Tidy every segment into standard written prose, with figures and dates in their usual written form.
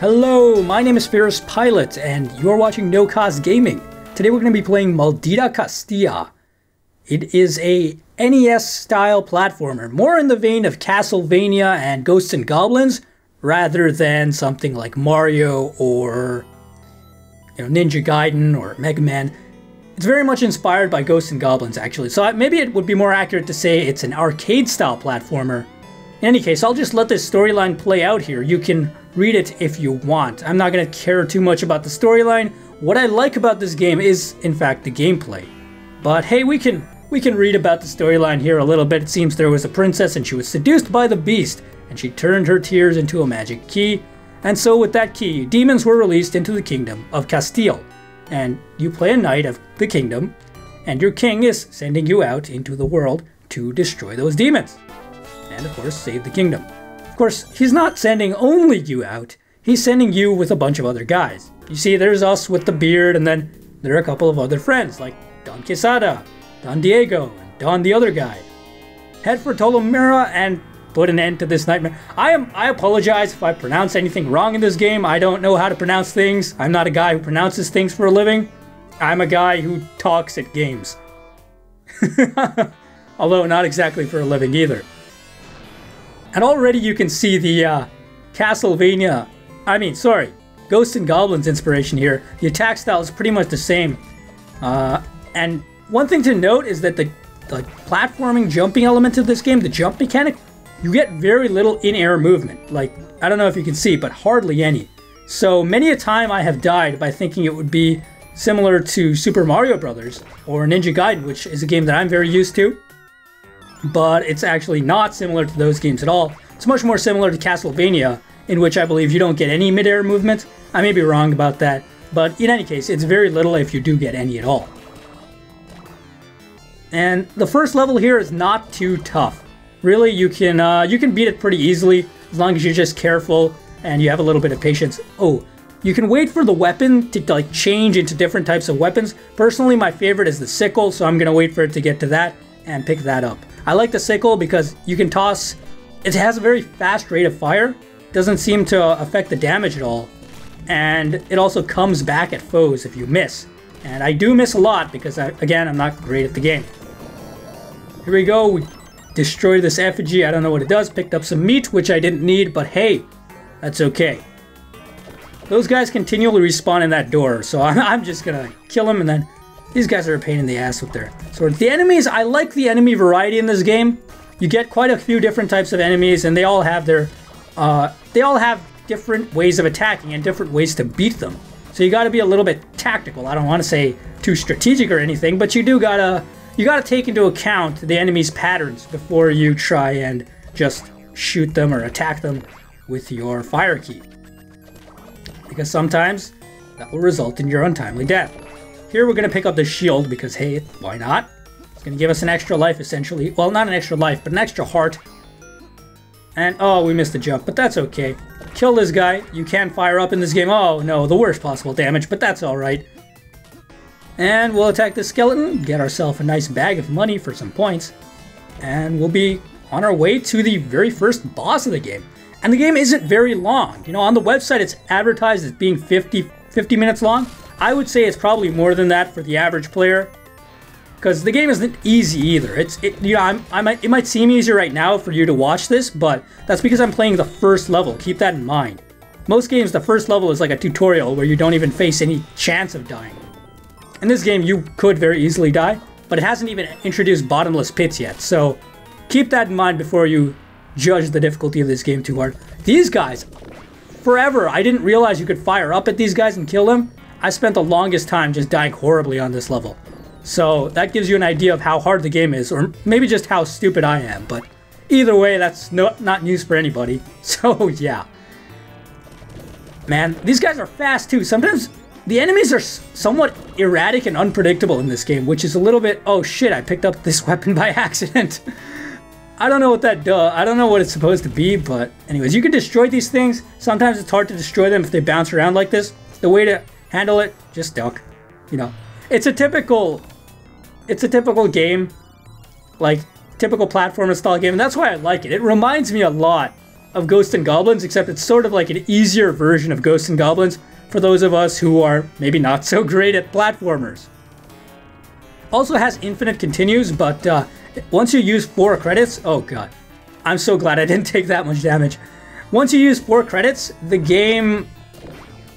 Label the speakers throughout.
Speaker 1: Hello, my name is FerrousPilot, and you're watching No Cost Gaming. Today we're going to be playing Maldita Castilla. It is a NES-style platformer, more in the vein of Castlevania and Ghosts and Goblins, rather than something like Mario or Ninja Gaiden or Mega Man. It's very much inspired by Ghosts and Goblins, actually, so maybe it would be more accurate to say it's an arcade-style platformer. In any case, I'll just let this storyline play out here. You can read it if you want. I'm not going to care too much about the storyline. What I like about this game is, in fact, the gameplay. But hey, we can read about the storyline here a little bit. It seems there was a princess and she was seduced by the beast, and she turned her tears into a magic key. And so with that key, demons were released into the Kingdom of Castile. And you play a knight of the kingdom, and your king is sending you out into the world to destroy those demons. And of course, save the kingdom. Of course, he's not sending only you out, he's sending you with a bunch of other guys. You see, there's us with the beard, and then there are a couple of other friends, like Don Quesada, Don Diego, and Don the other guy. Head for Tolomera and put an end to this nightmare. I apologize if I pronounce anything wrong in this game. I don't know how to pronounce things. I'm not a guy who pronounces things for a living. I'm a guy who talks at games. Although not exactly for a living either. And already you can see the Ghosts and Goblins inspiration here. The attack style is pretty much the same. And one thing to note is that the platforming jumping element of this game, the jump mechanic, you get very little in-air movement. Like, I don't know if you can see, but hardly any. So many a time I have died by thinking it would be similar to Super Mario Brothers or Ninja Gaiden, which is a game that I'm very used to. But it's actually not similar to those games at all. It's much more similar to Castlevania, in which I believe you don't get any mid-air movement. I may be wrong about that, but in any case, it's very little if you do get any at all. And the first level here is not too tough. Really, you can beat it pretty easily, as long as you're just careful and you have a little bit of patience. Oh, you can wait for the weapon to change into different types of weapons. Personally, my favorite is the sickle, so I'm going to wait for it to get to that and pick that up. I like the sickle because you can toss, it has a very fast rate of fire, doesn't seem to affect the damage at all, and it also comes back at foes if you miss. And I do miss a lot because, again, I'm not great at the game. Here we go, we destroyed this effigy, I don't know what it does, picked up some meat, which I didn't need, but hey, that's okay. Those guys continually respawn in that door, so I'm just gonna kill them, and then these guys are a pain in the ass with their swords. The enemies, I like the enemy variety in this game. You get quite a few different types of enemies, and they all have their, different ways of attacking and different ways to beat them. So you got to be a little bit tactical. I don't want to say too strategic or anything, but you gotta take into account the enemy's patterns before you try and just shoot them or attack them with your fire key, because sometimes that will result in your untimely death. Here we're going to pick up the shield because, hey, why not? It's going to give us an extra life, essentially. Well, not an extra life, but an extra heart. And, oh, we missed the jump, but that's okay. Kill this guy. You can fire up in this game. Oh, no, the worst possible damage, but that's alright. And we'll attack the skeleton, get ourselves a nice bag of money for some points, and we'll be on our way to the very first boss of the game. And the game isn't very long. You know, on the website, it's advertised as being 50 minutes long. I would say it's probably more than that for the average player, because the game isn't easy either. It might seem easier right now for you to watch this, but that's because I'm playing the first level. Keep that in mind. Most games, the first level is like a tutorial where you don't even face any chance of dying. In this game, you could very easily die, but it hasn't even introduced bottomless pits yet, so keep that in mind before you judge the difficulty of this game too hard. These guys, forever, I didn't realize you could fire up at these guys and kill them. I spent the longest time just dying horribly on this level. So that gives you an idea of how hard the game is, or maybe just how stupid I am, but either way, that's not news for anybody. So yeah. Man, these guys are fast too. Sometimes the enemies are somewhat erratic and unpredictable in this game, which is a little bit, oh shit, I picked up this weapon by accident. I don't know what that does. I don't know what it's supposed to be, but anyways, you can destroy these things. Sometimes it's hard to destroy them if they bounce around like this. The way to handle it, just duck. You know, it's a typical game, like typical platformer style game, and that's why I like it. It reminds me a lot of Ghosts and Goblins, except it's sort of like an easier version of Ghosts and Goblins for those of us who are maybe not so great at platformers. Also has infinite continues, but once you use 4 credits, oh god, I'm so glad I didn't take that much damage. Once you use 4 credits, the game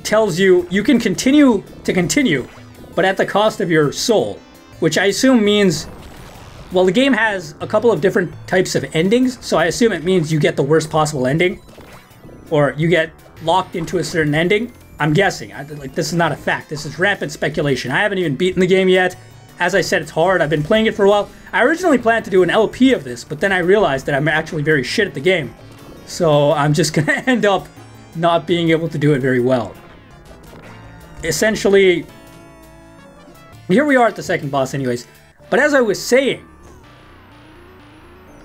Speaker 1: tells you you can continue to continue, but at the cost of your soul, which I assume means, well, the game has a couple of different types of endings, so I assume it means you get the worst possible ending, or you get locked into a certain ending. I'm guessing. Like, this is not a fact. This is rampant speculation. I haven't even beaten the game yet. As I said, it's hard. I've been playing it for a while. I originally planned to do an LP of this, but then I realized that I'm actually very shit at the game. So I'm just going to end up not being able to do it very well. Essentially, here we are at the second boss anyways. But as I was saying,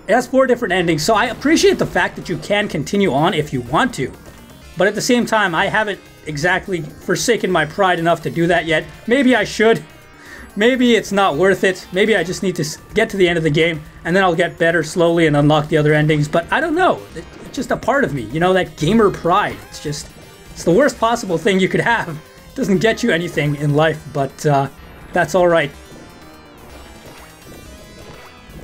Speaker 1: it has 4 different endings, so I appreciate the fact that you can continue on if you want to. But at the same time, I haven't exactly forsaken my pride enough to do that yet. Maybe I should. Maybe it's not worth it. Maybe I just need to get to the end of the game, and then I'll get better slowly and unlock the other endings. But I don't know. It's just a part of me. You know, that gamer pride. It's the worst possible thing you could have. It doesn't get you anything in life, but that's alright.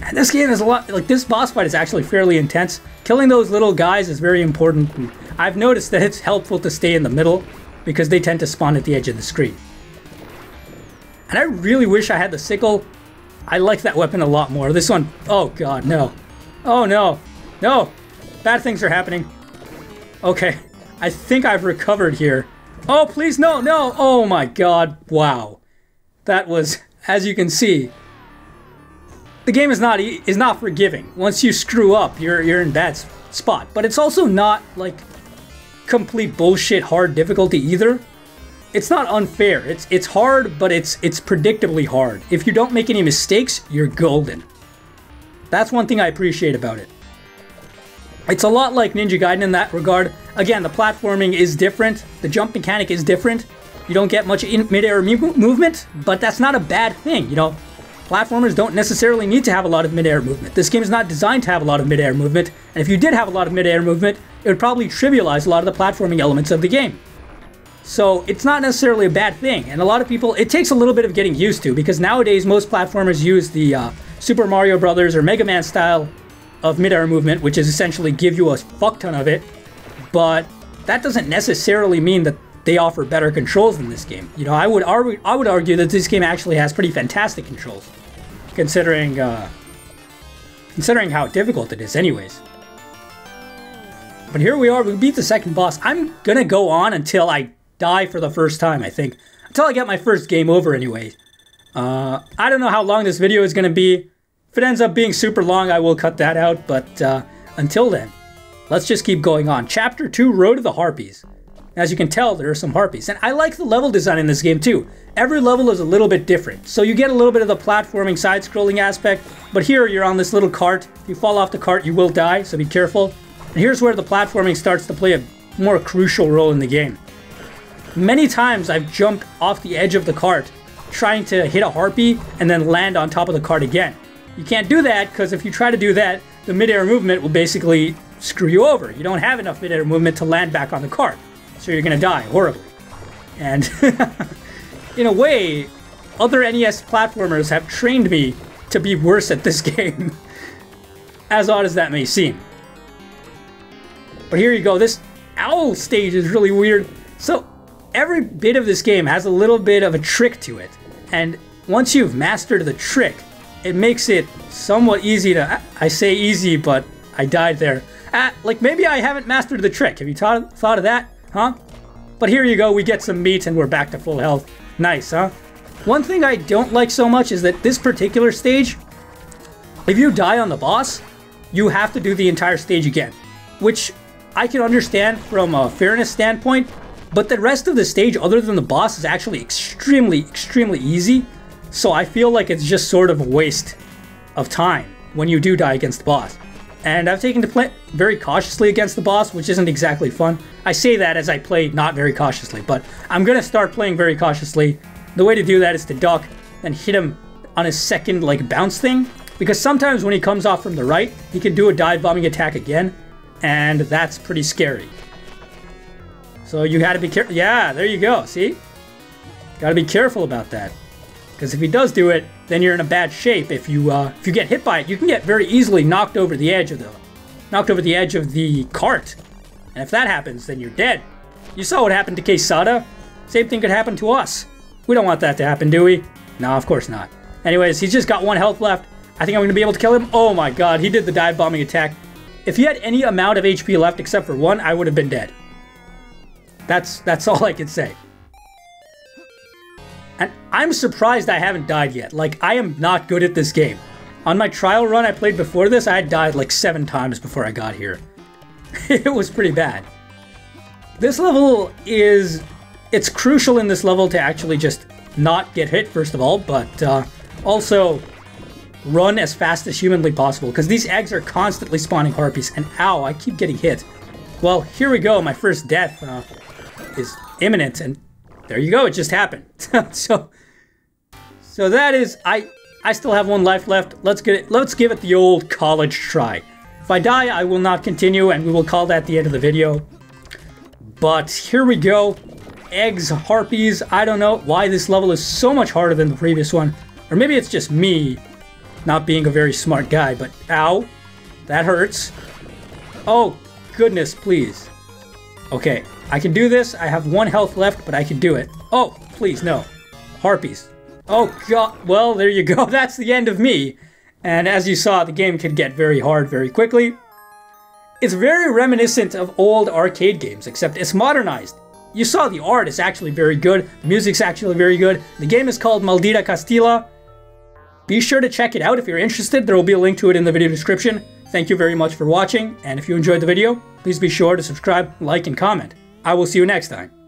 Speaker 1: And this game is a lot, like, this boss fight is actually fairly intense. Killing those little guys is very important. And I've noticed that it's helpful to stay in the middle because they tend to spawn at the edge of the screen. And I really wish I had the sickle. I like that weapon a lot more. This one, oh god, no. Oh no, no. Bad things are happening. Okay, I think I've recovered here. Oh, please, no, no. Oh my god, wow. That was, as you can see, the game is not forgiving. Once you screw up, you're in bad spot. But it's also not like complete bullshit hard difficulty either. It's not unfair. It's hard, but it's predictably hard. If you don't make any mistakes, you're golden. That's one thing I appreciate about it. It's a lot like Ninja Gaiden in that regard. Again, the platforming is different. The jump mechanic is different. You don't get much in mid-air movement, but that's not a bad thing, you know. Platformers don't necessarily need to have a lot of mid-air movement. This game is not designed to have a lot of mid-air movement, and if you did have a lot of mid-air movement, it would probably trivialize a lot of the platforming elements of the game. So it's not necessarily a bad thing, and a lot of people, it takes a little bit of getting used to, because nowadays most platformers use the Super Mario Brothers or Mega Man style of mid-air movement, which is essentially give you a fuck ton of it, but that doesn't necessarily mean that they offer better controls than this game. You know, I would argue that this game actually has pretty fantastic controls, considering how difficult it is anyways. But here we are, we beat the second boss. I'm gonna go on until I die for the first time, I think. Until I get my first game over anyway. I don't know how long this video is gonna be. If it ends up being super long, I will cut that out, but until then, let's just keep going on. Chapter 2, Road to the Harpies. As you can tell, there are some Harpies. And I like the level design in this game too. Every level is a little bit different. So you get a little bit of the platforming side-scrolling aspect, but here you're on this little cart. If you fall off the cart, you will die, so be careful. And here's where the platforming starts to play a more crucial role in the game. Many times I've jumped off the edge of the cart, trying to hit a Harpy and then land on top of the cart again. You can't do that, because if you try to do that, the mid-air movement will basically screw you over. You don't have enough mid-air movement to land back on the cart. So you're gonna die horribly. And in a way, other NES platformers have trained me to be worse at this game. As odd as that may seem. But here you go, this owl stage is really weird. So every bit of this game has a little bit of a trick to it. And once you've mastered the trick, it makes it somewhat easy to, I say easy, but I died there. Like maybe I haven't mastered the trick. Have you thought of that? Huh? But here you go, we get some meat and we're back to full health. Nice, huh? One thing I don't like so much is that this particular stage, if you die on the boss, you have to do the entire stage again. Which I can understand from a fairness standpoint, but the rest of the stage, other than the boss, is actually extremely, extremely easy. So I feel like it's just sort of a waste of time when you do die against the boss. And I've taken to play very cautiously against the boss, which isn't exactly fun. I say that as I play not very cautiously, but I'm gonna start playing very cautiously. The way to do that is to duck and hit him on his second like bounce thing, because sometimes when he comes off from the right, he can do a dive bombing attack again. and that's pretty scary. So you gotta be careful. Yeah, there you go, see? Gotta be careful about that. Because if he does do it, then you're in a bad shape. If you get hit by it, you can get very easily knocked over the edge of the cart. And if that happens, then you're dead. You saw what happened to Quesada. Same thing could happen to us. We don't want that to happen, do we? No, of course not. Anyways, he's just got 1 health left. I think I'm going to be able to kill him. Oh my god, he did the dive bombing attack. If he had any amount of HP left except for 1, I would have been dead. That's all I can say. And I'm surprised I haven't died yet. Like, I am not good at this game. On my trial run I played before this, I had died like 7 times before I got here. It was pretty bad. This level is... It's crucial in this level to actually just not get hit, first of all, but also run as fast as humanly possible, because these eggs are constantly spawning harpies, and ow, I keep getting hit. Well, here we go, my first death is imminent, and there you go, it just happened. so that is, I still have 1 life left. Let's give it the old college try. If I die, I will not continue, and we will call that the end of the video. But here we go. Eggs, harpies, I don't know why this level is so much harder than the previous one. Or maybe it's just me not being a very smart guy, but ow, that hurts. Oh, goodness, please. Okay, I can do this. I have 1 health left, but I can do it. Oh, please, no. Harpies. Oh, God. Well, there you go. That's the end of me. And as you saw, the game can get very hard very quickly. It's very reminiscent of old arcade games, except it's modernized. You saw the art is actually very good. The music's actually very good. The game is called Maldita Castilla. Be sure to check it out if you're interested. There will be a link to it in the video description. Thank you very much for watching, and if you enjoyed the video, please be sure to subscribe, like, and comment. I will see you next time.